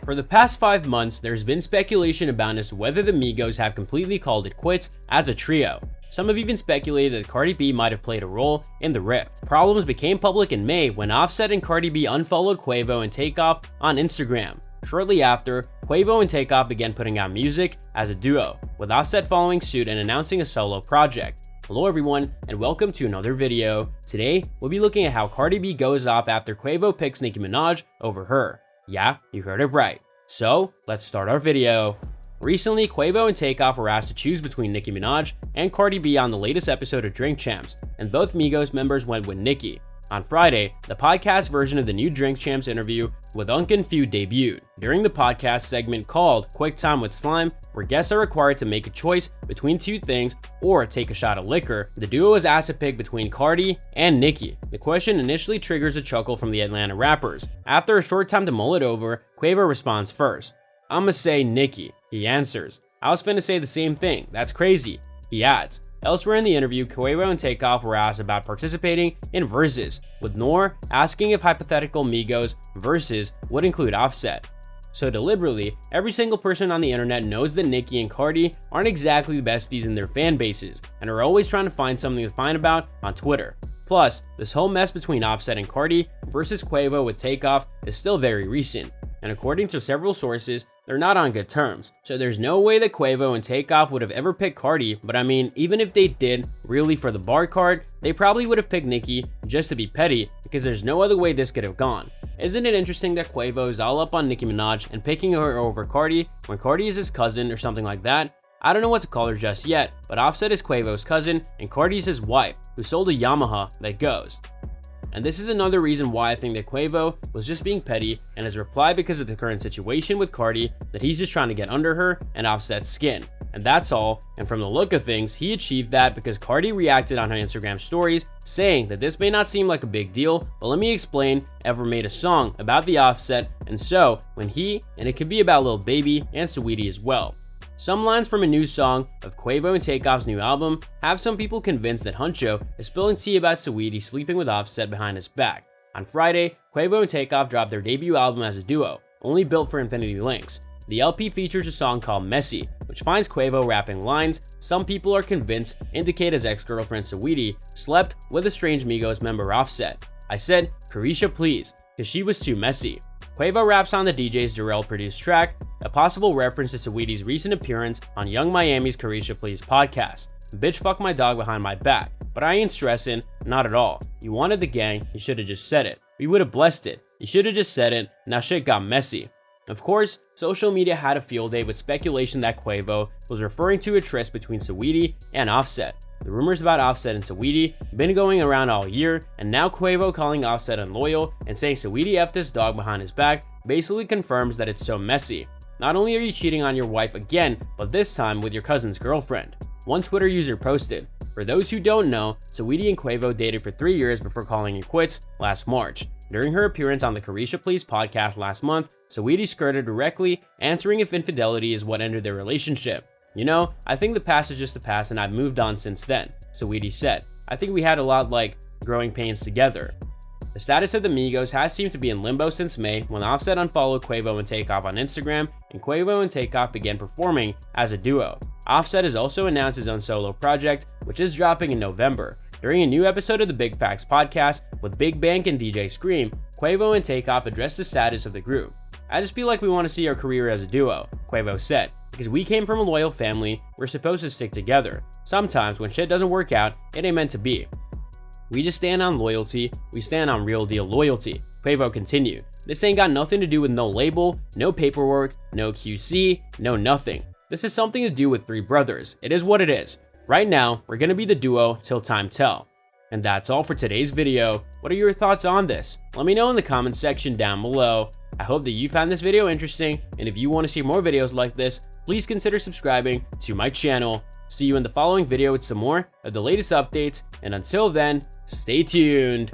For the past 5 months, there's been speculation about as to whether the Migos have completely called it quits as a trio. Some have even speculated that Cardi B might have played a role in the rift. Problems became public in May when Offset and Cardi B unfollowed Quavo and Takeoff on Instagram. Shortly after, Quavo and Takeoff began putting out music as a duo, with Offset following suit and announcing a solo project. Hello everyone, and welcome to another video. Today, we'll be looking at how Cardi B goes off after Quavo picks Nicki Minaj over her. Yeah, you heard it right. So, let's start our video. Recently, Quavo and Takeoff were asked to choose between Nicki Minaj and Cardi B on the latest episode of Drink Champs, and both Migos members went with Nicki. On Friday, the podcast version of the new Drink Champs interview with Unken Feud debuted. During the podcast segment called Quick Time with Slime, where guests are required to make a choice between two things or take a shot of liquor, the duo was asked to pick between Cardi and Nicki. The question initially triggers a chuckle from the Atlanta rappers. After a short time to mull it over, Quavo responds first. "I'ma say Nicki," he answers. "I was finna say the same thing, that's crazy," he adds. Elsewhere in the interview, Quavo and Takeoff were asked about participating in verses, with Noor asking if hypothetical Migos verses would include Offset. So deliberately, every single person on the internet knows that Nicki and Cardi aren't exactly the besties in their fan bases, and are always trying to find something to find about on Twitter. Plus, this whole mess between Offset and Cardi versus Quavo with Takeoff is still very recent, and according to several sources, they're not on good terms. So there's no way that Quavo and Takeoff would have ever picked Cardi, but I mean, even if they did, really for the bar card, they probably would have picked Nicki just to be petty, because there's no other way this could have gone. Isn't it interesting that Quavo is all up on Nicki Minaj and picking her over Cardi when Cardi is his cousin or something like that? I don't know what to call her just yet, but Offset is Quavo's cousin and Cardi is his wife, who sold a Yamaha that goes. And this is another reason why I think that Quavo was just being petty, and his reply because of the current situation with Cardi, that he's just trying to get under her and Offset's skin. And that's all, and from the look of things, he achieved that because Cardi reacted on her Instagram stories, saying that this may not seem like a big deal, but let me explain, ever made a song about the Offset, and so, when he, and it could be about Lil Baby and Saweetie as well. Some lines from a new song of Quavo and Takeoff's new album have some people convinced that Huncho is spilling tea about Saweetie sleeping with Offset behind his back. On Friday, Quavo and Takeoff dropped their debut album as a duo, only built for Infinity Links. The LP features a song called Messy, which finds Quavo rapping lines some people are convinced indicate his ex-girlfriend Saweetie slept with a strange Migos member Offset. "I said, Carisha please, cause she was too messy." Quavo raps on the DJ's Darrell produced track, a possible reference to Saweetie's recent appearance on Young Miami's Carisha Please podcast. "Bitch fuck my dog behind my back, but I ain't stressing, not at all. You wanted the gang, you should've just said it. We would've blessed it. You should've just said it, now shit got messy." Of course, social media had a field day with speculation that Quavo was referring to a tryst between Saweetie and Offset. The rumors about Offset and Saweetie have been going around all year, and now Quavo calling Offset unloyal and saying Saweetie effed his dog behind his back basically confirms that it's so messy. Not only are you cheating on your wife again, but this time with your cousin's girlfriend. One Twitter user posted, "For those who don't know, Saweetie and Quavo dated for 3 years before calling it quits last March. During her appearance on the Carisha Please podcast last month, Saweetie skirted directly, answering if infidelity is what ended their relationship. You know, I think the past is just the past and I've moved on since then," Saweetie said. "I think we had a lot like growing pains together." The status of the Migos has seemed to be in limbo since May, when Offset unfollowed Quavo and Takeoff on Instagram, and Quavo and Takeoff began performing as a duo. Offset has also announced his own solo project, which is dropping in November. During a new episode of the Big Facts podcast with Big Bank and DJ Scream, Quavo and Takeoff addressed the status of the group. "I just feel like we want to see our career as a duo," Quavo said. "Because we came from a loyal family, we're supposed to stick together. Sometimes when shit doesn't work out, it ain't meant to be. We just stand on loyalty, we stand on real deal loyalty," Quavo continued. "This ain't got nothing to do with no label, no paperwork, no QC, no nothing. This is something to do with 3 brothers. It is what it is. Right now, we're gonna be the duo till time tell." And that's all for today's video. What are your thoughts on this? Let me know in the comment section down below. I hope that you found this video interesting, and if you want to see more videos like this, please consider subscribing to my channel. See you in the following video with some more of the latest updates, and until then, stay tuned.